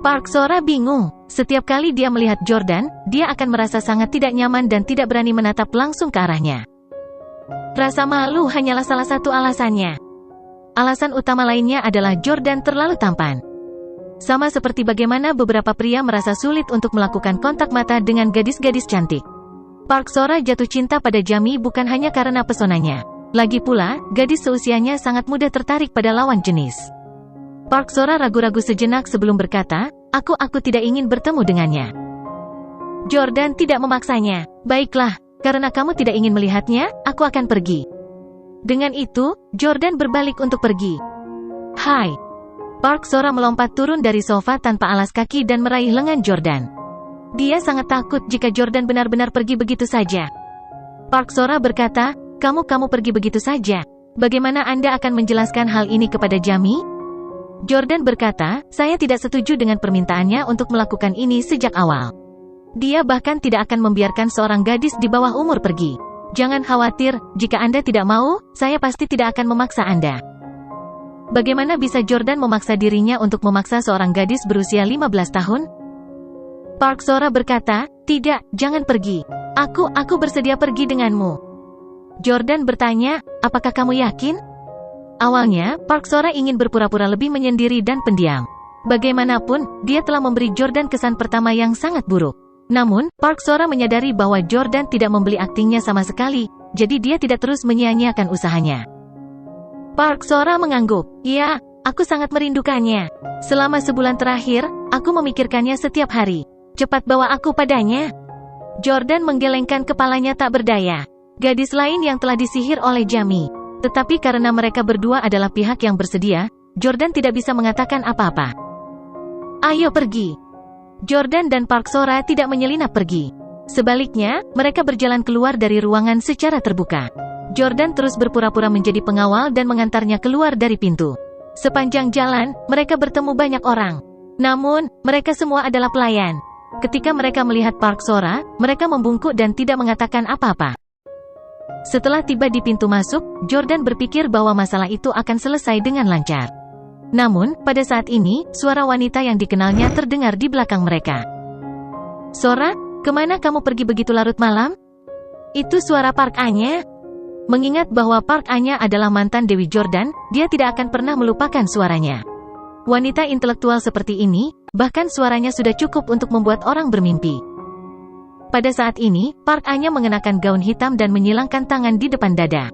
Park Sora bingung. Setiap kali dia melihat Jordan, dia akan merasa sangat tidak nyaman dan tidak berani menatap langsung ke arahnya. Rasa malu hanyalah salah satu alasannya. Alasan utama lainnya adalah Jordan terlalu tampan. Sama seperti bagaimana beberapa pria merasa sulit untuk melakukan kontak mata dengan gadis-gadis cantik. Park Sora jatuh cinta pada Jamie bukan hanya karena pesonanya. Lagi pula, gadis seusianya sangat mudah tertarik pada lawan jenis. Park Sora ragu-ragu sejenak sebelum berkata, Aku tidak ingin bertemu dengannya. Jordan tidak memaksanya. Baiklah, karena kamu tidak ingin melihatnya, aku akan pergi. Dengan itu, Jordan berbalik untuk pergi. Hai. Park Sora melompat turun dari sofa tanpa alas kaki dan meraih lengan Jordan. Dia sangat takut jika Jordan benar-benar pergi begitu saja. Park Sora berkata, Kamu pergi begitu saja. Bagaimana Anda akan menjelaskan hal ini kepada Jamie? Jordan berkata, saya tidak setuju dengan permintaannya untuk melakukan ini sejak awal. Dia bahkan tidak akan membiarkan seorang gadis di bawah umur pergi. Jangan khawatir, jika Anda tidak mau, saya pasti tidak akan memaksa Anda. Bagaimana bisa Jordan memaksa dirinya untuk memaksa seorang gadis berusia 15 tahun? Park Sora berkata, tidak, jangan pergi. Aku bersedia pergi denganmu. Jordan bertanya, apakah kamu yakin? Awalnya, Park Sora ingin berpura-pura lebih menyendiri dan pendiam. Bagaimanapun, dia telah memberi Jordan kesan pertama yang sangat buruk. Namun, Park Sora menyadari bahwa Jordan tidak membeli aktingnya sama sekali, jadi dia tidak terus menyia-nyiakan usahanya. Park Sora mengangguk, ya, aku sangat merindukannya. Selama sebulan terakhir, aku memikirkannya setiap hari. Cepat bawa aku padanya. Jordan menggelengkan kepalanya tak berdaya. Gadis lain yang telah disihir oleh Jamie. Tetapi karena mereka berdua adalah pihak yang bersedia, Jordan tidak bisa mengatakan apa-apa. Ayo pergi. Jordan dan Park Sora tidak menyelinap pergi. Sebaliknya, mereka berjalan keluar dari ruangan secara terbuka. Jordan terus berpura-pura menjadi pengawal dan mengantarnya keluar dari pintu. Sepanjang jalan, mereka bertemu banyak orang. Namun, mereka semua adalah pelayan. Ketika mereka melihat Park Sora, mereka membungkuk dan tidak mengatakan apa-apa. Setelah tiba di pintu masuk, Jordan berpikir bahwa masalah itu akan selesai dengan lancar. Namun, pada saat ini, suara wanita yang dikenalnya terdengar di belakang mereka. Sora, kemana kamu pergi begitu larut malam? Itu suara Park Anya. Mengingat bahwa Park Anya adalah mantan Dewi Jordan, dia tidak akan pernah melupakan suaranya. Wanita intelektual seperti ini, bahkan suaranya sudah cukup untuk membuat orang bermimpi. Pada saat ini, Park Anya mengenakan gaun hitam dan menyilangkan tangan di depan dada.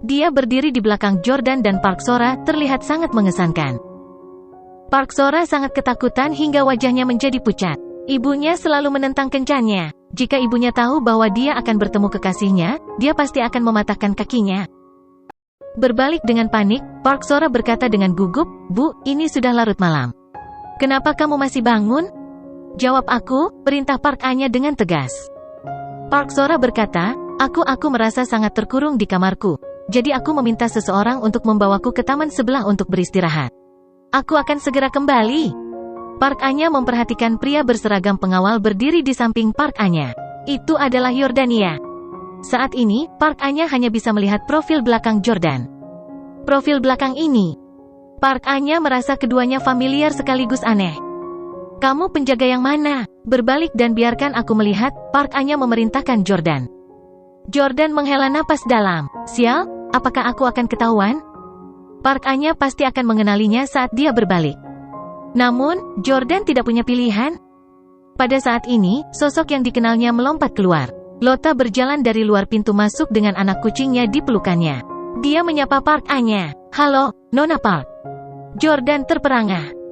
Dia berdiri di belakang Jordan dan Park Sora terlihat sangat mengesankan. Park Sora sangat ketakutan hingga wajahnya menjadi pucat. Ibunya selalu menentang kencannya. Jika ibunya tahu bahwa dia akan bertemu kekasihnya, dia pasti akan mematahkan kakinya. Berbalik dengan panik, Park Sora berkata dengan gugup, Bu, ini sudah larut malam. Kenapa kamu masih bangun? Jawab aku, perintah Park Anya dengan tegas. Park Sora berkata, aku merasa sangat terkurung di kamarku. Jadi aku meminta seseorang untuk membawaku ke taman sebelah untuk beristirahat. Aku akan segera kembali. Park Anya memperhatikan pria berseragam pengawal berdiri di samping Park Anya. Itu adalah Yordania. Saat ini, Park Anya hanya bisa melihat profil belakang Jordan. Profil belakang ini. Park Anya merasa keduanya familiar sekaligus aneh. Kamu penjaga yang mana? Berbalik dan biarkan aku melihat, Park Anya memerintahkan Jordan. Jordan menghela napas dalam. Sial, apakah aku akan ketahuan? Park Anya pasti akan mengenalinya saat dia berbalik. Namun, Jordan tidak punya pilihan. Pada saat ini, sosok yang dikenalnya melompat keluar. Lota berjalan dari luar pintu masuk dengan anak kucingnya di pelukannya. Dia menyapa Park Anya. Halo, Nona Park. Jordan terperangah.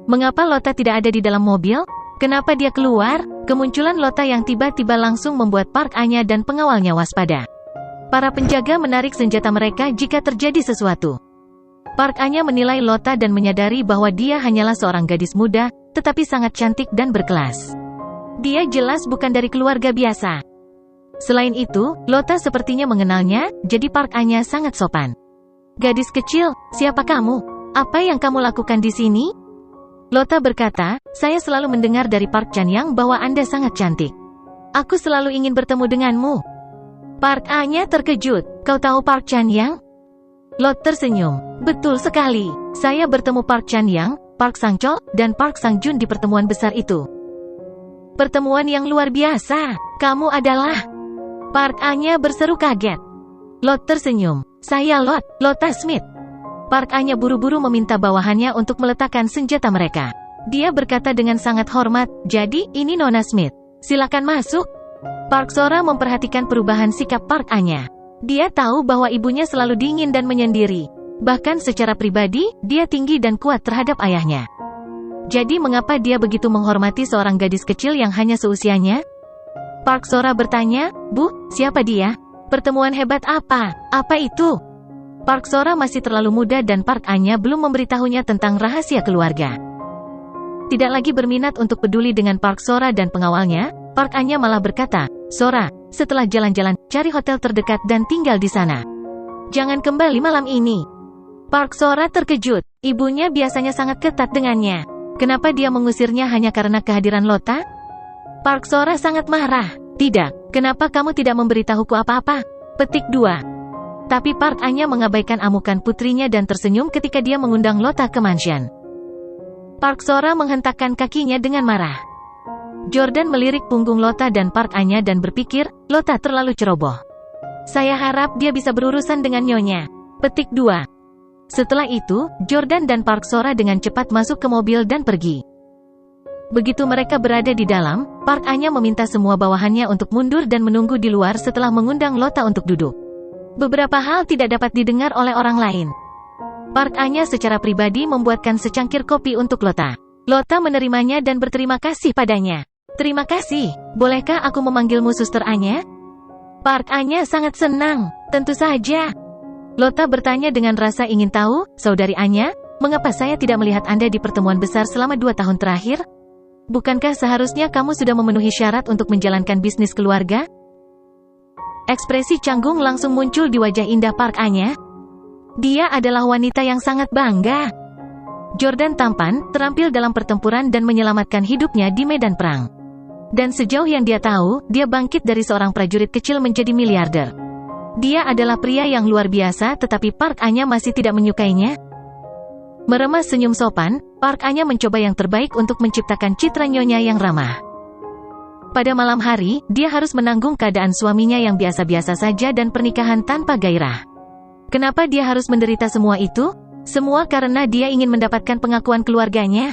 Mengapa Lota tidak ada di dalam mobil? Kenapa dia keluar? Kemunculan Lota yang tiba-tiba langsung membuat Park Anya dan pengawalnya waspada. Para penjaga menarik senjata mereka jika terjadi sesuatu. Park Anya menilai Lota dan menyadari bahwa dia hanyalah seorang gadis muda, tetapi sangat cantik dan berkelas. Dia jelas bukan dari keluarga biasa. Selain itu, Lota sepertinya mengenalnya, jadi Park Anya sangat sopan. Gadis kecil, siapa kamu? Apa yang kamu lakukan di sini? Lota berkata, saya selalu mendengar dari Park Chan-yang bahwa Anda sangat cantik. Aku selalu ingin bertemu denganmu. Park Anya terkejut. Kau tahu Park Chan-yang? Lot tersenyum. Betul sekali. Saya bertemu Park Chan-yang, Park Sang-chol, dan Park Sang-jun di pertemuan besar itu. Pertemuan yang luar biasa. Kamu adalah... Park Anya berseru kaget. Lot tersenyum. Saya Lota Smith. Park Anya buru-buru meminta bawahannya untuk meletakkan senjata mereka. Dia berkata dengan sangat hormat, jadi ini Nona Smith. Silakan masuk. Park Sora memperhatikan perubahan sikap Park Anya. Dia tahu bahwa ibunya selalu dingin dan menyendiri. Bahkan secara pribadi, dia tinggi dan kuat terhadap ayahnya. Jadi mengapa dia begitu menghormati seorang gadis kecil yang hanya seusianya? Park Sora bertanya, Bu, siapa dia? Pertemuan hebat apa? Apa itu? Park Sora masih terlalu muda dan Park Anya belum memberitahunya tentang rahasia keluarga. Tidak lagi berminat untuk peduli dengan Park Sora dan pengawalnya, Park Anya malah berkata, Sora, setelah jalan-jalan, cari hotel terdekat dan tinggal di sana. Jangan kembali malam ini. Park Sora terkejut. Ibunya biasanya sangat ketat dengannya. Kenapa dia mengusirnya hanya karena kehadiran Lota? Park Sora sangat marah. Tidak, kenapa kamu tidak memberitahuku apa-apa? Petik 2. Tapi Park Anya mengabaikan amukan putrinya dan tersenyum ketika dia mengundang Lota ke mansion. Park Sora menghentakkan kakinya dengan marah. Jordan melirik punggung Lota dan Park Anya dan berpikir, Lota terlalu ceroboh. Saya harap dia bisa berurusan dengan nyonya. Petik 2. Setelah itu, Jordan dan Park Sora dengan cepat masuk ke mobil dan pergi. Begitu mereka berada di dalam, Park Anya meminta semua bawahannya untuk mundur dan menunggu di luar setelah mengundang Lota untuk duduk. Beberapa hal tidak dapat didengar oleh orang lain. Park Anya secara pribadi membuatkan secangkir kopi untuk Lota. Lota menerimanya dan berterima kasih padanya. Terima kasih, bolehkah aku memanggilmu Suster Anya? Park Anya sangat senang, tentu saja. Lota bertanya dengan rasa ingin tahu, Saudari Anya, mengapa saya tidak melihat Anda di pertemuan besar selama 2 tahun terakhir? Bukankah seharusnya kamu sudah memenuhi syarat untuk menjalankan bisnis keluarga? Ekspresi canggung langsung muncul di wajah indah Park Anya. Dia adalah wanita yang sangat bangga. Jordan tampan, terampil dalam pertempuran dan menyelamatkan hidupnya di medan perang. Dan sejauh yang dia tahu, dia bangkit dari seorang prajurit kecil menjadi miliarder. Dia adalah pria yang luar biasa tetapi Park Anya masih tidak menyukainya. Meremas senyum sopan, Park Anya mencoba yang terbaik untuk menciptakan citra nyonya yang ramah. Pada malam hari, dia harus menanggung keadaan suaminya yang biasa-biasa saja dan pernikahan tanpa gairah. Kenapa dia harus menderita semua itu? Semua karena dia ingin mendapatkan pengakuan keluarganya.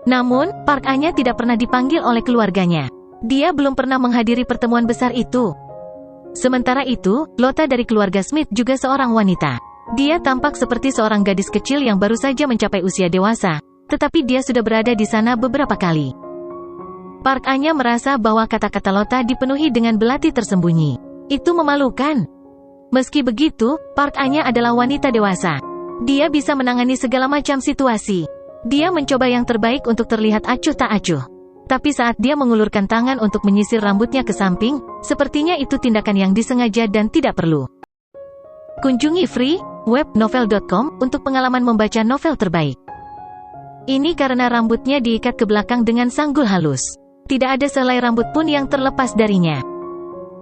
Namun, Park Anya tidak pernah dipanggil oleh keluarganya. Dia belum pernah menghadiri pertemuan besar itu. Sementara itu, Lota dari keluarga Smith juga seorang wanita. Dia tampak seperti seorang gadis kecil yang baru saja mencapai usia dewasa, tetapi dia sudah berada di sana beberapa kali. Park Anya merasa bahwa kata-kata Lota dipenuhi dengan belati tersembunyi. Itu memalukan. Meski begitu, Park Anya adalah wanita dewasa. Dia bisa menangani segala macam situasi. Dia mencoba yang terbaik untuk terlihat acuh tak acuh. Tapi saat dia mengulurkan tangan untuk menyisir rambutnya ke samping, sepertinya itu tindakan yang disengaja dan tidak perlu. Kunjungi freewebnovel.com untuk pengalaman membaca novel terbaik. Ini karena rambutnya diikat ke belakang dengan sanggul halus. Tidak ada sehelai rambut pun yang terlepas darinya.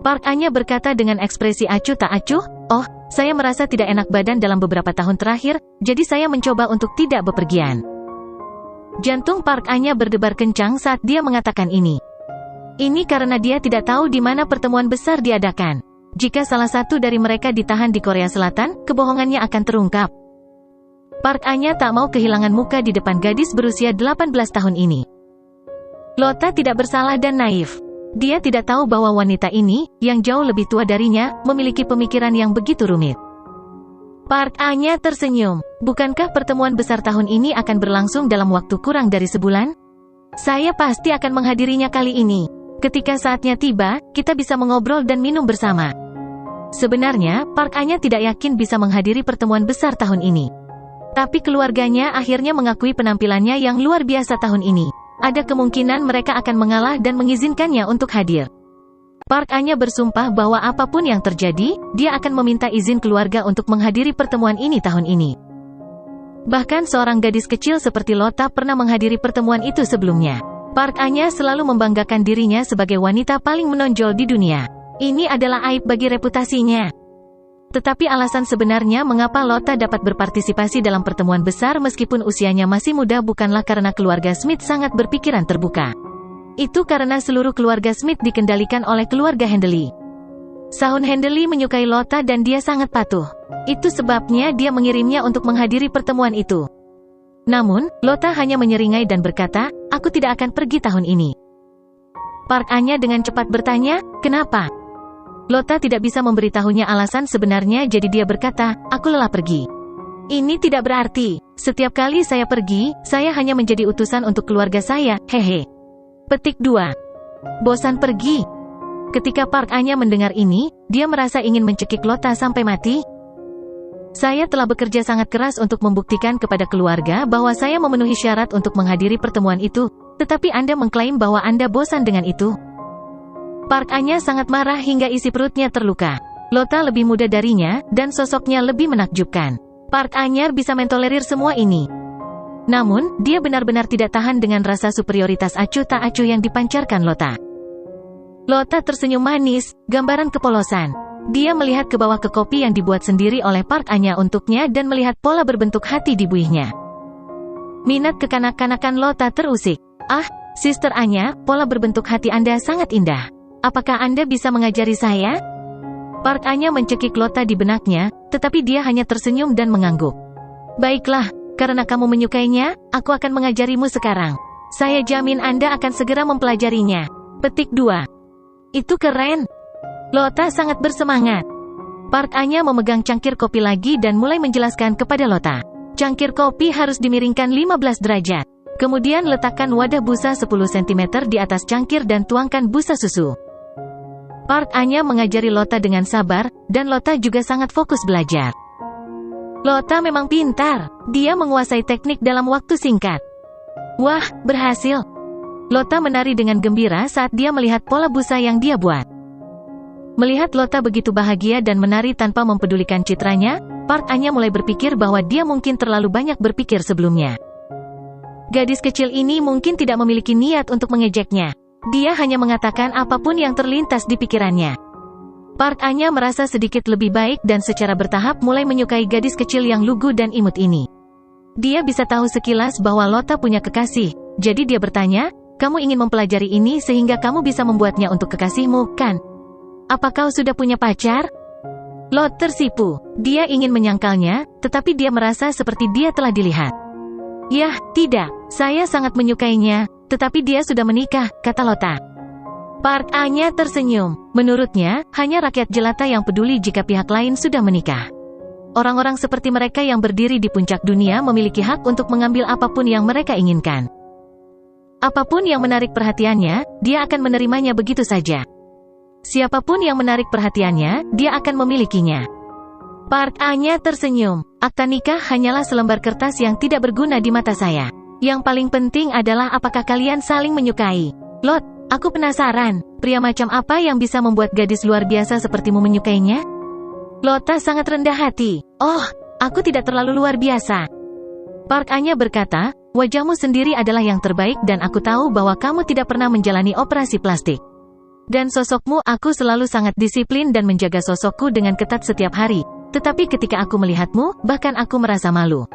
Park Anya berkata dengan ekspresi acuh tak acuh, "Oh, saya merasa tidak enak badan dalam beberapa tahun terakhir, jadi saya mencoba untuk tidak bepergian." Jantung Park Anya berdebar kencang saat dia mengatakan ini. Ini karena dia tidak tahu di mana pertemuan besar diadakan. Jika salah satu dari mereka ditahan di Korea Selatan, kebohongannya akan terungkap. Park Anya tak mau kehilangan muka di depan gadis berusia 18 tahun ini. Lota tidak bersalah dan naif. Dia tidak tahu bahwa wanita ini, yang jauh lebih tua darinya, memiliki pemikiran yang begitu rumit. Park Anya tersenyum. Bukankah pertemuan besar tahun ini akan berlangsung dalam waktu kurang dari sebulan? Saya pasti akan menghadirinya kali ini. Ketika saatnya tiba, kita bisa mengobrol dan minum bersama. Sebenarnya, Park Anya tidak yakin bisa menghadiri pertemuan besar tahun ini. Tapi keluarganya akhirnya mengakui penampilannya yang luar biasa tahun ini. Ada kemungkinan mereka akan mengalah dan mengizinkannya untuk hadir. Park Anya bersumpah bahwa apapun yang terjadi, dia akan meminta izin keluarga untuk menghadiri pertemuan ini tahun ini. Bahkan seorang gadis kecil seperti Lota pernah menghadiri pertemuan itu sebelumnya. Park Anya selalu membanggakan dirinya sebagai wanita paling menonjol di dunia. Ini adalah aib bagi reputasinya. Tetapi alasan sebenarnya mengapa Lota dapat berpartisipasi dalam pertemuan besar meskipun usianya masih muda bukanlah karena keluarga Smith sangat berpikiran terbuka. Itu karena seluruh keluarga Smith dikendalikan oleh keluarga Handley. Sahun Handley menyukai Lota dan dia sangat patuh. Itu sebabnya dia mengirimnya untuk menghadiri pertemuan itu. Namun, Lota hanya menyeringai dan berkata, "Aku tidak akan pergi tahun ini." Park Anya dengan cepat bertanya, "Kenapa?" Lota tidak bisa memberitahunya alasan sebenarnya jadi dia berkata, "Aku lelah pergi." Ini tidak berarti, setiap kali saya pergi, saya hanya menjadi utusan untuk keluarga saya, hehe. Petik 2. Bosan pergi. Ketika Park Anya mendengar ini, dia merasa ingin mencekik Lota sampai mati. "Saya telah bekerja sangat keras untuk membuktikan kepada keluarga bahwa saya memenuhi syarat untuk menghadiri pertemuan itu, tetapi Anda mengklaim bahwa Anda bosan dengan itu." Park Anya sangat marah hingga isi perutnya terluka. Lota lebih muda darinya, dan sosoknya lebih menakjubkan. Park Anya bisa mentolerir semua ini. Namun, dia benar-benar tidak tahan dengan rasa superioritas acuh tak acuh yang dipancarkan Lota. Lota tersenyum manis, gambaran kepolosan. Dia melihat ke bawah ke kopi yang dibuat sendiri oleh Park Anya untuknya dan melihat pola berbentuk hati di buihnya. Minat kekanak-kanakan Lota terusik. "Ah, Sister Anya, pola berbentuk hati Anda sangat indah. Apakah Anda bisa mengajari saya?" Park Anya mencekik Lota di benaknya, tetapi dia hanya tersenyum dan mengangguk. "Baiklah, karena kamu menyukainya, aku akan mengajarimu sekarang. Saya jamin Anda akan segera mempelajarinya." Petik 2. Itu keren. Lota sangat bersemangat. Park Anya memegang cangkir kopi lagi dan mulai menjelaskan kepada Lota. Cangkir kopi harus dimiringkan 15 derajat. Kemudian letakkan wadah busa 10 cm di atas cangkir dan tuangkan busa susu. Park Anya mengajari Lota dengan sabar, dan Lota juga sangat fokus belajar. Lota memang pintar. Dia menguasai teknik dalam waktu singkat. Wah, berhasil. Lota menari dengan gembira saat dia melihat pola busa yang dia buat. Melihat Lota begitu bahagia dan menari tanpa mempedulikan citranya, Park Anya mulai berpikir bahwa dia mungkin terlalu banyak berpikir sebelumnya. Gadis kecil ini mungkin tidak memiliki niat untuk mengejeknya. Dia hanya mengatakan apapun yang terlintas di pikirannya. Park Anya merasa sedikit lebih baik dan secara bertahap mulai menyukai gadis kecil yang lugu dan imut ini. Dia bisa tahu sekilas bahwa Lota punya kekasih, jadi dia bertanya, "Kamu ingin mempelajari ini sehingga kamu bisa membuatnya untuk kekasihmu, kan? Apa kau sudah punya pacar?" Lot tersipu. Dia ingin menyangkalnya, tetapi dia merasa seperti dia telah dilihat. "Yah, tidak. Saya sangat menyukainya, tetapi dia sudah menikah," kata Lota. Park Anya tersenyum. Menurutnya, hanya rakyat jelata yang peduli jika pihak lain sudah menikah. Orang-orang seperti mereka yang berdiri di puncak dunia memiliki hak untuk mengambil apapun yang mereka inginkan. Apapun yang menarik perhatiannya, dia akan menerimanya begitu saja. Siapapun yang menarik perhatiannya, dia akan memilikinya. Park Anya tersenyum. "Akta nikah hanyalah selembar kertas yang tidak berguna di mata saya. Yang paling penting adalah apakah kalian saling menyukai." "Lot, aku penasaran, pria macam apa yang bisa membuat gadis luar biasa sepertimu menyukainya?" Lota sangat rendah hati. "Oh, aku tidak terlalu luar biasa." Park Anya berkata, "Wajahmu sendiri adalah yang terbaik dan aku tahu bahwa kamu tidak pernah menjalani operasi plastik. Dan sosokmu, aku selalu sangat disiplin dan menjaga sosokku dengan ketat setiap hari. Tetapi ketika aku melihatmu, bahkan aku merasa malu.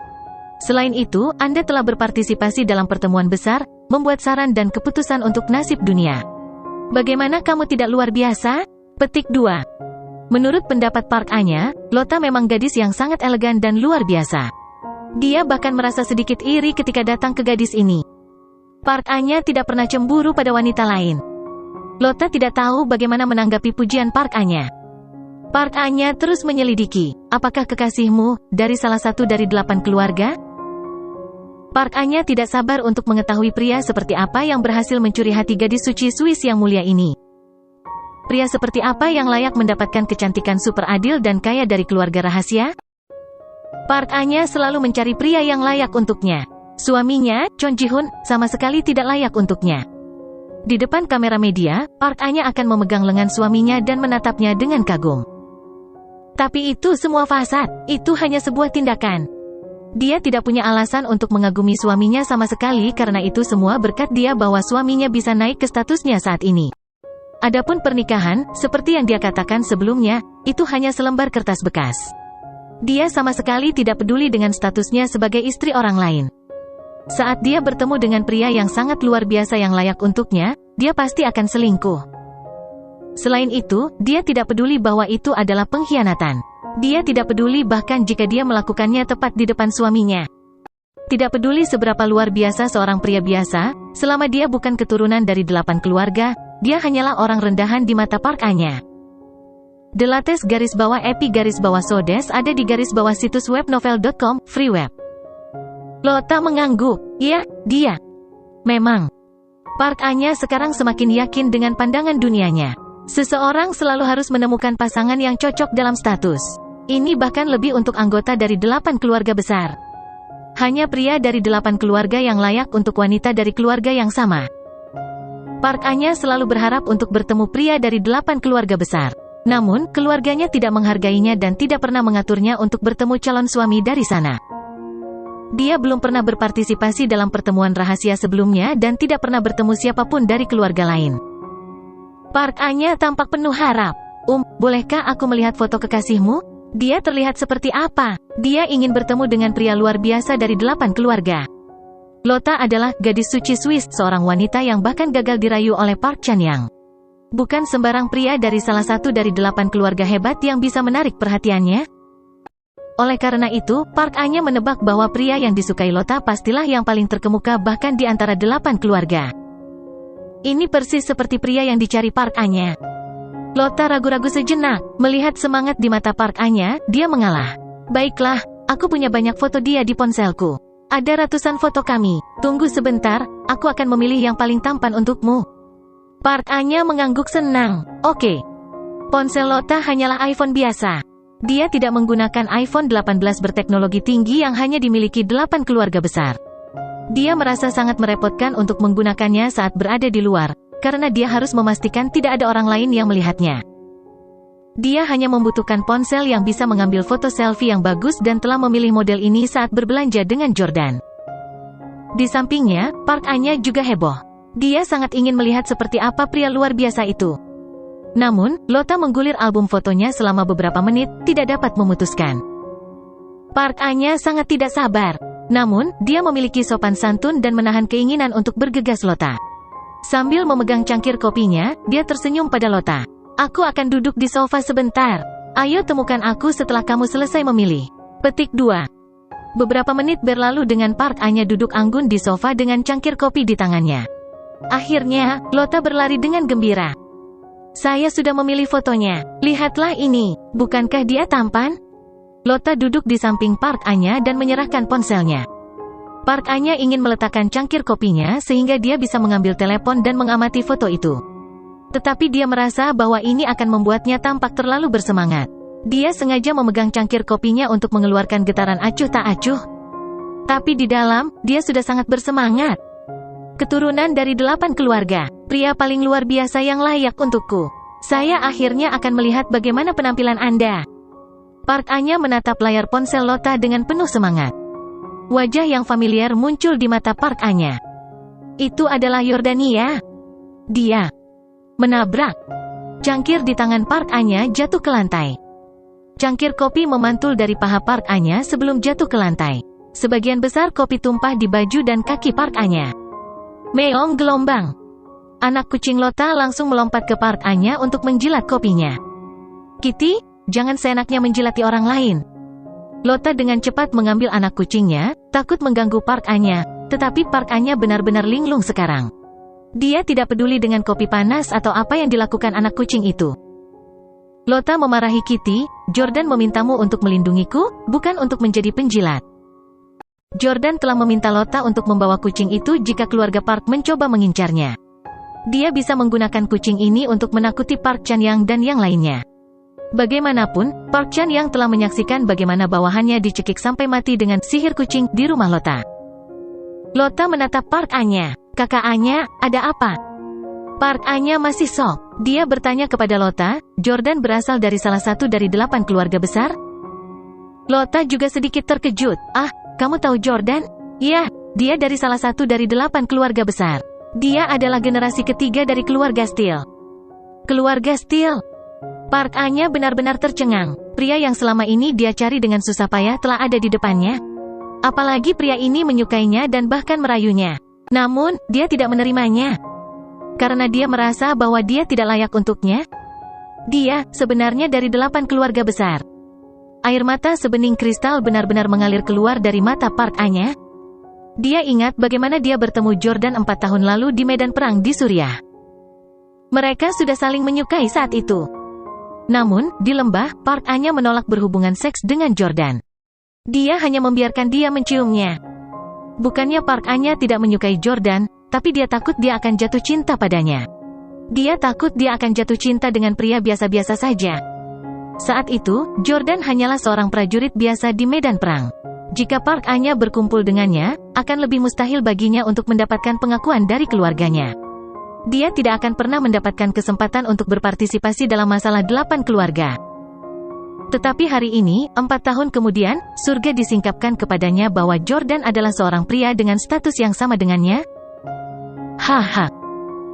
Selain itu, Anda telah berpartisipasi dalam pertemuan besar, membuat saran dan keputusan untuk nasib dunia. Bagaimana kamu tidak luar biasa?" Petik 2. Menurut pendapat Park Anya, Lota memang gadis yang sangat elegan dan luar biasa. Dia bahkan merasa sedikit iri ketika datang ke gadis ini. Park Anya tidak pernah cemburu pada wanita lain. Lota tidak tahu bagaimana menanggapi pujian Park Anya. Park Anya terus menyelidiki, "Apakah kekasihmu dari salah satu dari 8 keluarga?" Park Anya tidak sabar untuk mengetahui pria seperti apa yang berhasil mencuri hati gadis suci Swiss yang mulia ini. Pria seperti apa yang layak mendapatkan kecantikan super adil dan kaya dari keluarga rahasia? Park Anya selalu mencari pria yang layak untuknya. Suaminya, Chon Ji-hoon, sama sekali tidak layak untuknya. Di depan kamera media, Park Anya akan memegang lengan suaminya dan menatapnya dengan kagum. Tapi itu semua fasad, itu hanya sebuah tindakan. Dia tidak punya alasan untuk mengagumi suaminya sama sekali karena itu semua berkat dia bahwa suaminya bisa naik ke statusnya saat ini. Adapun pernikahan, seperti yang dia katakan sebelumnya, itu hanya selembar kertas bekas. Dia sama sekali tidak peduli dengan statusnya sebagai istri orang lain. Saat dia bertemu dengan pria yang sangat luar biasa yang layak untuknya, dia pasti akan selingkuh. Selain itu, dia tidak peduli bahwa itu adalah pengkhianatan. Dia tidak peduli bahkan jika dia melakukannya tepat di depan suaminya. Tidak peduli seberapa luar biasa seorang pria biasa, selama dia bukan keturunan dari 8 keluarga, dia hanyalah orang rendahan di mata Park Anya. _epi_sodes ada di situs web novel.com, free web. Lota mengangguk. Ya, dia. Memang. Park Anya sekarang semakin yakin dengan pandangan dunianya. Seseorang selalu harus menemukan pasangan yang cocok dalam status. Ini bahkan lebih untuk anggota dari 8 keluarga besar. Hanya pria dari 8 keluarga yang layak untuk wanita dari keluarga yang sama. Park Anya selalu berharap untuk bertemu pria dari 8 keluarga besar. Namun, keluarganya tidak menghargainya dan tidak pernah mengaturnya untuk bertemu calon suami dari sana. Dia belum pernah berpartisipasi dalam pertemuan rahasia sebelumnya dan tidak pernah bertemu siapapun dari keluarga lain. Park Anya tampak penuh harap. Bolehkah aku melihat foto kekasihmu? Dia terlihat seperti apa? Dia ingin bertemu dengan pria luar biasa dari 8 keluarga. Lota adalah gadis suci Swiss, seorang wanita yang bahkan gagal dirayu oleh Park Chan-yang. Bukan sembarang pria dari salah satu dari 8 keluarga hebat yang bisa menarik perhatiannya. Oleh karena itu, Park Anya menebak bahwa pria yang disukai Lota pastilah yang paling terkemuka bahkan di antara 8 keluarga. Ini persis seperti pria yang dicari Park Anya. Lota ragu-ragu sejenak. Melihat semangat di mata Park Anya, dia mengalah. Baiklah, aku punya banyak foto dia di ponselku. Ada ratusan foto kami. Tunggu sebentar, aku akan memilih yang paling tampan untukmu. Park Anya mengangguk senang. Oke. Ponsel Lota hanyalah iPhone biasa. Dia tidak menggunakan iPhone 18 berteknologi tinggi yang hanya dimiliki 8 keluarga besar. Dia merasa sangat merepotkan untuk menggunakannya saat berada di luar, karena dia harus memastikan tidak ada orang lain yang melihatnya. Dia hanya membutuhkan ponsel yang bisa mengambil foto selfie yang bagus dan telah memilih model ini saat berbelanja dengan Jordan. Di sampingnya, Park Anya juga heboh. Dia sangat ingin melihat seperti apa pria luar biasa itu. Namun, Lota menggulir album fotonya selama beberapa menit, tidak dapat memutuskan. Park Anya sangat tidak sabar. Namun, dia memiliki sopan santun dan menahan keinginan untuk bergegas Lota. Sambil memegang cangkir kopinya, dia tersenyum pada Lota. Aku akan duduk di sofa sebentar. Ayo temukan aku setelah kamu selesai memilih. Petik 2. Beberapa menit berlalu dengan Park Anya duduk anggun di sofa dengan cangkir kopi di tangannya. Akhirnya, Lota berlari dengan gembira. Saya sudah memilih fotonya. Lihatlah ini. Bukankah dia tampan? Lota duduk di samping Park Anya dan menyerahkan ponselnya. Park Anya ingin meletakkan cangkir kopinya sehingga dia bisa mengambil telepon dan mengamati foto itu. Tetapi dia merasa bahwa ini akan membuatnya tampak terlalu bersemangat. Dia sengaja memegang cangkir kopinya untuk mengeluarkan getaran acuh tak acuh. Tapi di dalam, dia sudah sangat bersemangat. Keturunan dari 8 keluarga, pria paling luar biasa yang layak untukku. Saya akhirnya akan melihat bagaimana penampilan Anda. Park Anya menatap layar ponsel Lota dengan penuh semangat. Wajah yang familiar muncul di mata Park Anya. Itu adalah Yordania. Dia menabrak. Cangkir di tangan Park Anya jatuh ke lantai. Cangkir kopi memantul dari paha Park Anya sebelum jatuh ke lantai. Sebagian besar kopi tumpah di baju dan kaki Park Anya. Meong gelombang. Anak kucing Lota langsung melompat ke Park Anya untuk menjilat kopinya. Kitty, jangan seenaknya menjilati orang lain. Lota dengan cepat mengambil anak kucingnya, takut mengganggu Park Anya, tetapi Park Anya benar-benar linglung sekarang. Dia tidak peduli dengan kopi panas atau apa yang dilakukan anak kucing itu. Lota memarahi Kitty, Jordan memintamu untuk melindungiku, bukan untuk menjadi penjilat. Jordan telah meminta Lota untuk membawa kucing itu jika keluarga Park mencoba mengincarnya. Dia bisa menggunakan kucing ini untuk menakuti Park Chan-yang dan yang lainnya. Bagaimanapun, Park Chan-yang telah menyaksikan bagaimana bawahannya dicekik sampai mati dengan sihir kucing di rumah Lota. Lota menatap Park Anya. Kakak Anya, ada apa? Park Anya masih shock. Dia bertanya kepada Lota, Jordan berasal dari salah satu dari 8 keluarga besar? Lota juga sedikit terkejut. Ah, kamu tahu Jordan? Ya, dia dari salah satu dari 8 keluarga besar. Dia adalah generasi ketiga dari keluarga Steele. Keluarga Steele. Park Anya benar-benar tercengang. Pria yang selama ini dia cari dengan susah payah telah ada di depannya. Apalagi pria ini menyukainya dan bahkan merayunya. Namun, dia tidak menerimanya. Karena dia merasa bahwa dia tidak layak untuknya. Dia, sebenarnya dari 8 keluarga besar. Air mata sebening kristal benar-benar mengalir keluar dari mata Park Anya. Dia ingat bagaimana dia bertemu Jordan 4 tahun lalu di medan perang di Suriah. Mereka sudah saling menyukai saat itu. Namun, di lembah, Park Anya menolak berhubungan seks dengan Jordan. Dia hanya membiarkan dia menciumnya. Bukannya Park Anya tidak menyukai Jordan, tapi dia takut dia akan jatuh cinta padanya. Dia takut dia akan jatuh cinta dengan pria biasa-biasa saja. Saat itu, Jordan hanyalah seorang prajurit biasa di medan perang. Jika Park Anya berkumpul dengannya, akan lebih mustahil baginya untuk mendapatkan pengakuan dari keluarganya. Dia tidak akan pernah mendapatkan kesempatan untuk berpartisipasi dalam masalah 8 keluarga. Tetapi hari ini, 4 tahun kemudian, surga disingkapkan kepadanya bahwa Jordan adalah seorang pria dengan status yang sama dengannya. Haha.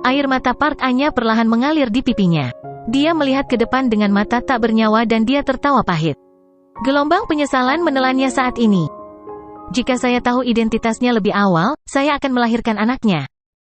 Air mata Park Anya perlahan mengalir di pipinya. Dia melihat ke depan dengan mata tak bernyawa dan dia tertawa pahit. Gelombang penyesalan menelannya saat ini. Jika saya tahu identitasnya lebih awal, saya akan melahirkan anaknya.